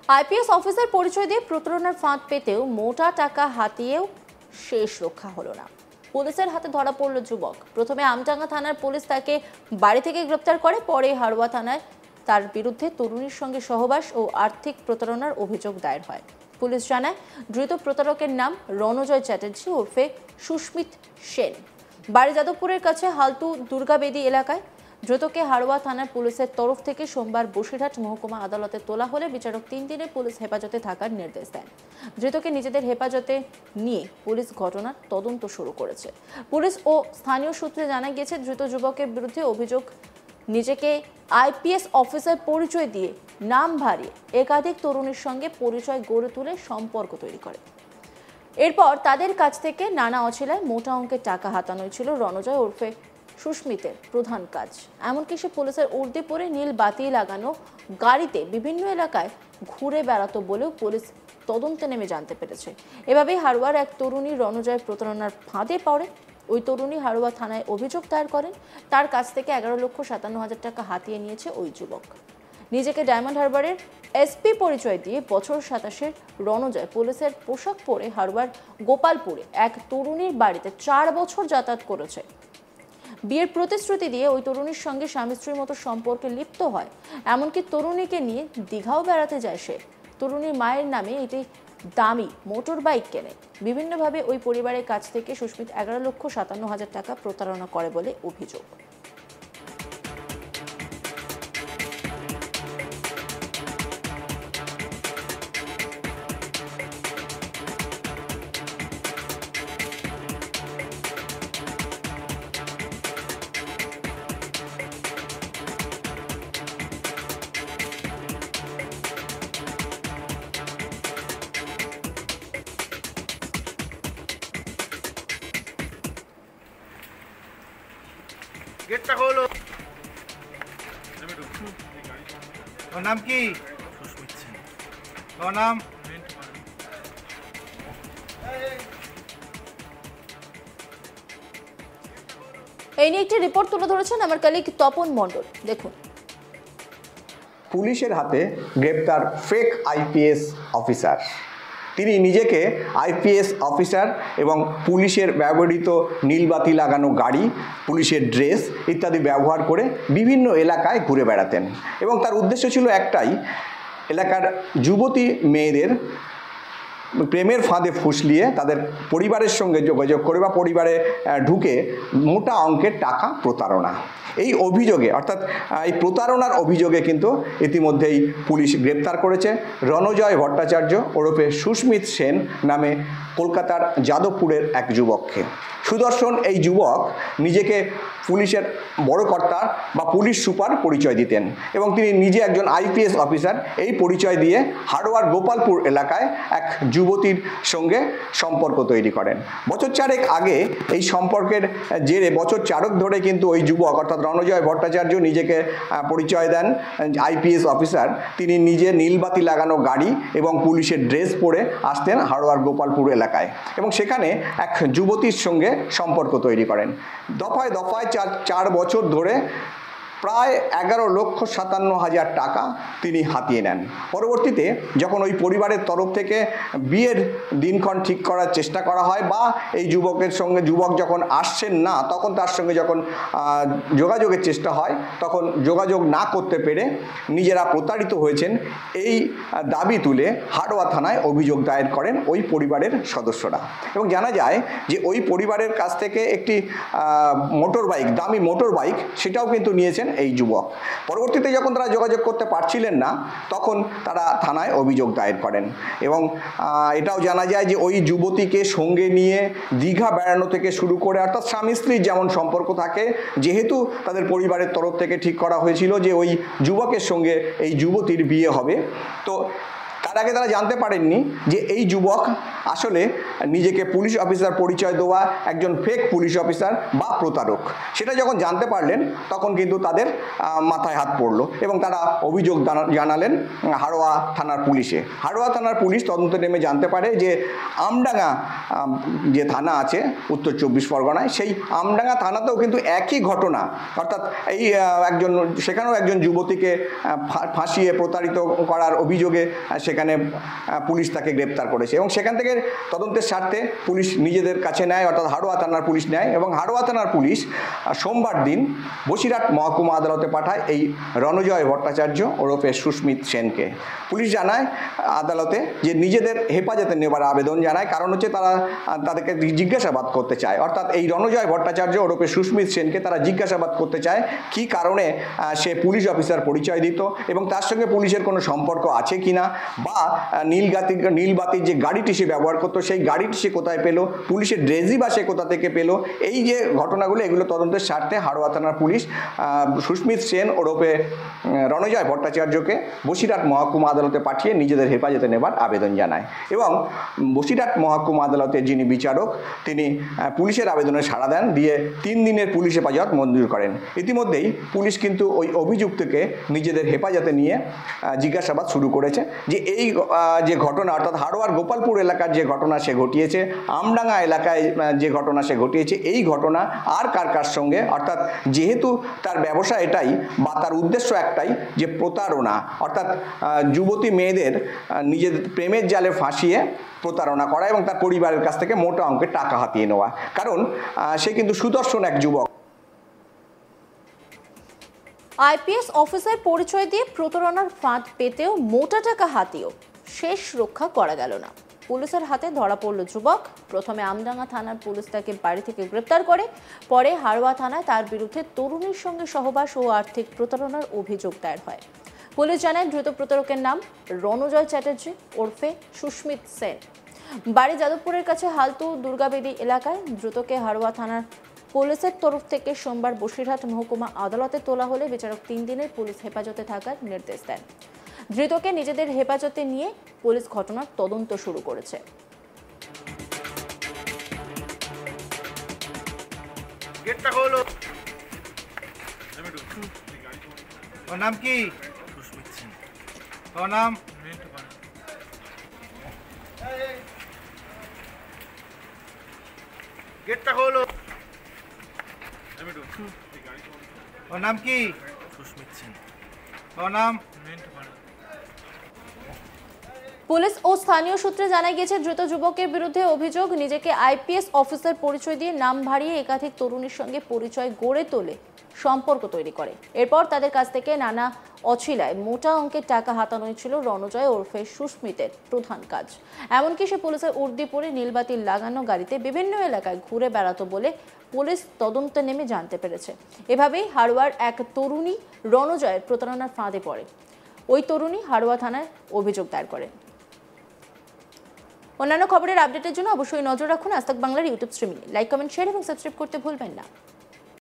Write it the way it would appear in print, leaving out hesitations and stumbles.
IPS officer পরিচয় দিয়ে প্রতারণার ফাঁদ পেতেও মোটা টাকা হাতিয়েও শেষ রক্ষা হলো না। পুলিশের হাতে ধরা পড়ল যুবক। প্রথমে আমডাঙ্গা থানার পুলিশ তাকে বাড়ি থেকে গ্রেপ্তার করে, পরে হাড়োয়া থানায় তার বিরুদ্ধে তরুণীর সঙ্গে সহবাস ও আর্থিক প্রতারণার অভিযোগ দায়ের হয়। পুলিশ জানায়, ধৃত প্রতারকের নাম রণজয় চ্যাটার্জি ওরফে সুস্মিত সেন, বাড়ি যাদবপুরের কাছে হালতু দুর্গাবেদী এলাকায়। ধৃতকে হাড়োয়া থানার পুলিশের তরফ থেকে সোমবার বসিরহাট মহকুমা আদালতে তোলা হলে বিচারক 3 দিনের পুলিশ হেফাজতে থাকার নির্দেশ দেন। ধৃতকে নিজেদের হেফাজতে নিয়ে পুলিশ ঘটনার তদন্ত শুরু করেছে। পুলিশ ও স্থানীয় সূত্রে জানা গিয়েছে, ধৃত যুবকের বিরুদ্ধে অভিযোগ নিজেকে আইপিএস অফিসার পরিচয় দিয়ে নাম ভারিয়ে একাধিক তরুণীর সঙ্গে পরিচয় গড়ে তুলে সম্পর্ক তৈরি করে। এরপর তাদের কাছ থেকে নানা অছিলায় মোটা অঙ্কের টাকা হাতানোই ছিল রণজয় ওরফে সুস্মিতের প্রধান কাজ। এমনকি সে পুলিশের উর্দি পরে নীল বাতি লাগানো গাড়িতে বিভিন্ন এলাকায় ঘুরে বেড়াতো বলেও পুলিশ তদন্তে নেমে জানতে পেরেছে। এভাবেই হাড়োয়ার এক তরুণী রণজয় প্রতারণার ফাঁদে পড়ে। ওই তরুণী হাড়োয়া থানায় অভিযোগ দায়ের করেন। তার কাছ থেকে 11,57,000 টাকা হাতিয়ে নিয়েছে ওই যুবক। নিজেকে ডায়মন্ড হারবারের এসপি পরিচয় দিয়ে বছর 27-এর রণজয় পুলিশের পোশাক পরে হাড়োয়ার গোপালপুরে এক তরুণীর বাড়িতে 4 বছর যাতায়াত করেছে। বিয়ের প্রতিশ্রুতি দিয়ে ওই তরুণীর সঙ্গে স্বামী স্ত্রীর মতো সম্পর্কে লিপ্ত হয়। এমনকি তরুণীকে নিয়ে দীঘাও বেড়াতে যায় সে। তরুণীর মায়ের নামে এটি দামি মোটর বাইক কেনে। বিভিন্নভাবে ওই পরিবারের কাছ থেকে সুস্মিত 11,57,000 টাকা প্রতারণা করে বলে অভিযোগ। गेटটা হলো। তোর নাম কি? সুস্মিত সেন। তোর নাম? এই নিয়ে একটি রিপোর্ট তুলে ধরেছেন আমার কলিগ তপন মণ্ডল। দেখুন। পুলিশের হাতে গ্রেপ্তার ফেক আইপিএস অফিসার। তিনি নিজেকে আইপিএস অফিসার এবং পুলিশের ব্যবহৃত নীলবাতি লাগানো গাড়ি, পুলিশের ড্রেস ইত্যাদি ব্যবহার করে বিভিন্ন এলাকায় ঘুরে বেড়াতেন এবং তার উদ্দেশ্য ছিল একটাই, এলাকার যুবতী মেয়েদের প্রেমের ফাঁদে ফুসলিয়ে তাদের পরিবারের সঙ্গে যোগাযোগ করে বা পরিবারে ঢুকে মোটা অঙ্কের টাকা প্রতারণা। এই অভিযোগে অর্থাৎ এই প্রতারণার অভিযোগে কিন্তু ইতিমধ্যেই পুলিশ গ্রেপ্তার করেছে রণজয় ভট্টাচার্য ওরফে সুস্মিত সেন নামে কলকাতার যাদবপুরের এক যুবককে। সুদর্শন এই যুবক নিজেকে পুলিশের বড় কর্তা বা পুলিশ সুপার পরিচয় দিতেন এবং তিনি নিজে একজন আইপিএস অফিসার এই পরিচয় দিয়ে হাড়োয়ার গোপালপুর এলাকায় এক যুবতীর সঙ্গে সম্পর্ক তৈরি করেন। বছর 4 আগে এই সম্পর্কের জেরে বছর 4 ধরে কিন্তু ওই যুবক অর্থাৎ রণজয় ভট্টাচার্য নিজেকে পরিচয় দেন আইপিএস অফিসার। তিনি নিজে নীলবাতি লাগানো গাড়ি এবং পুলিশের ড্রেস পরে আসতেন হাড়োয়ার গোপালপুর এলাকায় এবং সেখানে এক যুবতীর সঙ্গে সম্পর্ক তৈরি করেন। দফায় দফায় 4 বছর ধরে প্রায় 11,57,000 টাকা তিনি হাতিয়ে নেন। পরবর্তীতে যখন ওই পরিবারের তরফ থেকে বিয়ের দিনক্ষণ ঠিক করার চেষ্টা করা হয় বা এই যুবকের সঙ্গে যুবক যখন আসছেন না, তখন তার সঙ্গে যখন যোগাযোগের চেষ্টা হয়, তখন যোগাযোগ না করতে পেরে নিজেরা প্রতারিত হয়েছেন এই দাবি তুলে হাড়োয়া থানায় অভিযোগ দায়ের করেন ওই পরিবারের সদস্যরা। এবং জানা যায় যে ওই পরিবারের কাছ থেকে একটি মোটর বাইক, দামি মোটর বাইক, সেটাও কিন্তু নিয়েছেন এই যুবক। পরবর্তীতে যখন তারা যোগাযোগ করতে পারছিলেন না, তখন তারা থানায় অভিযোগ দায়ের করেন এবং এটাও জানা যায় যে ওই যুবতীকে সঙ্গে নিয়ে দীঘা বেড়ানো থেকে শুরু করে অর্থাৎ স্বামী স্ত্রীর যেমন সম্পর্ক থাকে, যেহেতু তাদের পরিবারের তরফ থেকে ঠিক করা হয়েছিল যে ওই যুবকের সঙ্গে এই যুবতীর বিয়ে হবে, তো তার তার আগে তারা জানতে পারেননি যে এই যুবক আসলে নিজেকে পুলিশ অফিসার পরিচয় দেওয়া একজন ফেক পুলিশ অফিসার বা প্রতারক। সেটা যখন জানতে পারলেন তখন কিন্তু তাদের মাথায় হাত পড়লো এবং তারা অভিযোগ জানালেন হাড়োয়া থানার পুলিশে। হাড়োয়া থানার পুলিশ তদন্তে নেমে জানতে পারে যে আমডাঙ্গা যে থানা আছে উত্তর 24 পরগনায়, সেই আমডাঙ্গা থানাতেও কিন্তু একই ঘটনা, অর্থাৎ এই সেখানেও একজন যুবতীকে ফাঁসিয়ে প্রতারিত করার অভিযোগে সেখানে পুলিশ তাকে গ্রেপ্তার করেছে এবং সেখান থেকে তদন্তের স্বার্থে পুলিশ নিজেদের কাছে নেয়, অর্থাৎ হাড়োয়া থানার পুলিশ নেয় এবং হাড়োয়া থানার পুলিশ সোমবার দিন বসিরহাট মহকুমা আদালতে পাঠায় এই রণজয় ভট্টাচার্য ওরফে সুস্মিত সেনকে। পুলিশ জানায় আদালতে যে নিজেদের হেফাজতে নেবার আবেদন জানায়, কারণ হচ্ছে তারা তাদেরকে জিজ্ঞাসাবাদ করতে চায়, অর্থাৎ এই রণজয় ভট্টাচার্য ওরফে সুস্মিত সেনকে তারা জিজ্ঞাসাবাদ করতে চায় কী কারণে সে পুলিশ অফিসার পরিচয় দিত এবং তার সঙ্গে পুলিশের কোনো সম্পর্ক আছে কি না, বা নীলবাতির যে গাড়িটি সে ব্যবহার করতো সেই গাড়িটি সে কোথায় পেলো, পুলিশের ড্রেসই বা সে কোথা থেকে পেলো। এই যে ঘটনাগুলো এগুলো তদন্তের স্বার্থে হাড়োয়া থানার পুলিশ সুস্মিত সেন ওরফে রণজয় ভট্টাচার্যকে বসিরহাট মহকুমা আদালতে পাঠিয়ে নিজেদের হেফাজতে নেবার আবেদন জানায় এবং বসিরহাট মহকুমা আদালতের যিনি বিচারক তিনি পুলিশের আবেদনে সাড়া দেন, দিয়ে 3 দিনের পুলিশ হেফাজত মঞ্জুর করেন। ইতিমধ্যেই পুলিশ কিন্তু ওই অভিযুক্তকে নিজেদের হেফাজতে নিয়ে জিজ্ঞাসাবাদ শুরু করেছে যে এই যে ঘটনা, অর্থাৎ হাড়োয়ার গোপালপুর এলাকার যে ঘটনা সে ঘটিয়েছে, আমডাঙ্গা এলাকায় যে ঘটনা সে ঘটিয়েছে, এই ঘটনা আর কার কার সঙ্গে, অর্থাৎ যেহেতু তার ব্যবসা এটাই বা তার উদ্দেশ্য একটাই যে প্রতারণা, অর্থাৎ যুবতী মেয়েদের নিজেদের প্রেমের জালে ফাঁসিয়ে প্রতারণা করা এবং তার পরিবারের কাছ থেকে মোটা অঙ্কের টাকা হাতিয়ে নেওয়া, কারণ সে কিন্তু সুদর্শন এক যুবক। আইপিএস অফিসার পরিচয় দিয়ে প্রতারণার ফাঁদ পেতেও মোটা টাকা হাতিয়েও শেষ রক্ষা করা গেল না। পুলিশের হাতে ধরা পড়ল যুবক। প্রথমে আমডাঙ্গা থানার পুলিশ তাকে বাড়ি থেকে গ্রেপ্তার করে, পরে হাড়োয়া থানায় তার বিরুদ্ধে তরুণীর সঙ্গে সহবাস ও আর্থিক প্রতারণার অভিযোগ দায়ের হয়। পুলিশ জানায় ধৃত প্রতারকের নাম রণজয় চ্যাটার্জি ওরফে সুস্মিত সেন, বাড়ি যাদবপুরের কাছে হালতু দুর্গাবেদী এলাকায়। দ্রুতকে হাড়োয়া থানার পুলিশের তরফ থেকে সোমবার বসিরহাট মহকুমা আদালতে তোলা হলে বিচারক 3 দিনের পুলিশ হেফাজতে থাকার নির্দেশ দেন। ধৃতকে নিজেদের হেফাজতে নিয়ে পুলিশ ঘটনার তদন্ত শুরু করেছে। ওর নাম কি? ওর নাম গেটটা খোলো। ওর নাম কি? সুস্মিত সেন। ওর নাম? পুলিশ ও স্থানীয় সূত্রে জানা গিয়েছে ধৃত যুবকের বিরুদ্ধে অভিযোগ নিজেকে আইপিএস অফিসার পরিচয় দিয়ে নাম ভাড়িয়ে একাধিক তরুণীর সঙ্গে পরিচয় গড়ে তোলে সম্পর্ক তৈরি করে। এরপর তাদের কাছ থেকে নানা অছিলায় মোটা অঙ্কের টাকা হাতানোই ছিল রণজয় ওরফে সুস্মিতের প্রধান কাজ। এমনকি সে পুলিশের উর্দি পরে নীলবাতি লাগানো গাড়িতে বিভিন্ন এলাকায় ঘুরে বেড়াতো বলে পুলিশ তদন্তে নেমে জানতে পেরেছে। এভাবেই হাড়োয়ার এক তরুণী রণজয়ের প্রতারণার ফাঁদে পড়ে। ওই তরুণী হাড়োয়া থানায় অভিযোগ দায়ের করেন। অন্যান্য খবরের আপডেটের জন্য অবশ্যই নজর রাখুন আজ তাক বাংলার YouTube streaming. Like, comment, share এবং সাবস্ক্রাইব করতে ভুলবেন না।